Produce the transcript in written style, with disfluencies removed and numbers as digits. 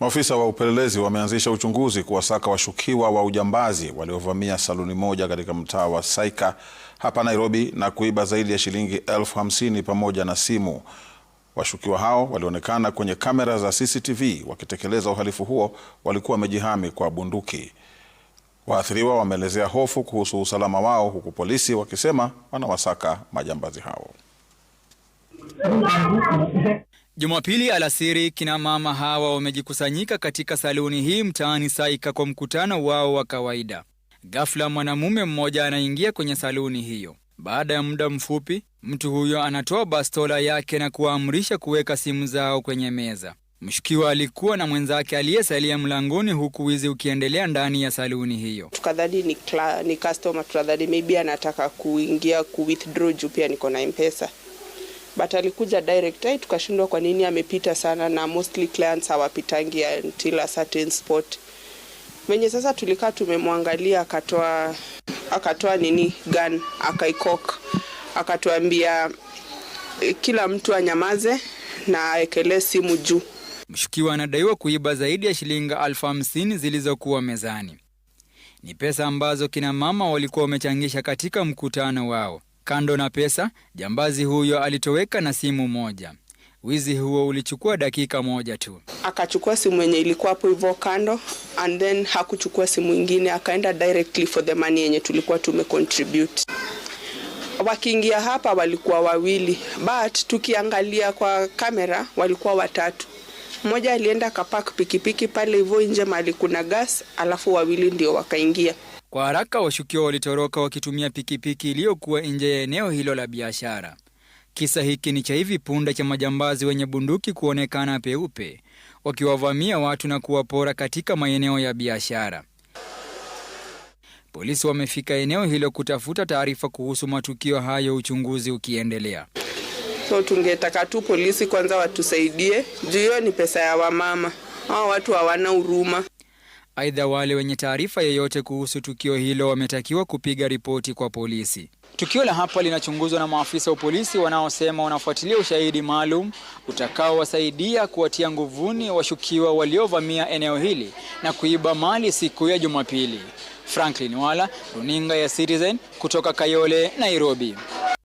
Maafisa wa upelelezi wameanzisha uchunguzi kuwasaka washukiwa wa ujambazi waliovamia saluni moja katika mtaa wa Saika hapa Nairobi na kuiba zaidi ya shilingi 50,000 pamoja na simu. Washukiwa hao walionekana kwenye kamera za CCTV wakitekeleza uhalifu huo. Walikuwa wamejihami kwa bunduki. Waathiriwa wameelezea hofu kuhusu usalama wao, huku polisi wakisema wanawasaka majambazi hao. Jumapili alasiri, kina mama hawa wamejikusanyika katika saluni hii mtaani Saika kwa mkutano wao wa kawaida. Ghafla mwanamume mmoja anaingia kwenye saluni hiyo. Baada ya muda mfupi, mtu huyo anatoa bastola yake na kuamrisha kuweka simu zao kwenye meza. Mshukiwa alikuwa na mwenzake aliyesalia mlangoni, huku wizi ukiendelea ndani ya saluni hiyo. Tukadhani ni customer, tukadhani maybe anataka kuingia withdraw juu pia niko na M-Pesa. But alikuja direct, tukashindwa kwa nini amepita sana, na mostly clients hawapitangi until a certain spot. Mwenye sasa tulikaa tumemwangalia, akatoa gun, akaikok, akatuambia kila mtu anyamaze na aekele simu juu. Mshukiwa anadaiwa kuiba zaidi ya shilingi 50,000 zilizokuwa mezani. Ni pesa ambazo kina mama walikuwa wamechangisha katika mkutano wao. Kando na pesa, jambazi huyo alitoweka na simu moja. Wizi huo ulichukua dakika moja tu. Akachukua simu yenye ilikuwa hapo hivyo kando, and then hakuchukua simu nyingine, akaenda directly for the money yenye tulikuwa tumecontribute. Wakiingia hapa walikuwa wawili, but tukiangalia kwa kamera walikuwa watatu. Mmoja alienda akapark pikipiki pale hivyo nje mahali kuna gas, alafu wawili ndio wakaingia. Kwa haraka washukiwa walitoroka wakitumia pikipiki iliyokuwa nje ya eneo hilo la biashara. Kisa hiki ni cha hivi punde cha majambazi wenye bunduki kuonekana peupe wakiwavamia watu na kuwapora katika maeneo ya biashara. Polisi wamefika eneo hilo kutafuta taarifa kuhusu matukio hayo, uchunguzi ukiendelea. So tungetaka tu polisi kwanza watusaidie, juu hiyo ni pesa ya wamama. Hao watu hawana huruma. Aidha, wale wenye taarifa yoyote kuhusu tukio hilo wametakiwa kupiga ripoti kwa polisi. Tukio la hapa linachunguzwa na maafisa wa polisi wanaosema wanafuatilia ushahidi maalum utakaowasaidia kuwatia nguvuni washukiwa waliovamia eneo hili na kuiba mali siku ya Jumapili. Franklin Wala, runinga ya Citizen kutoka Kayole, Nairobi.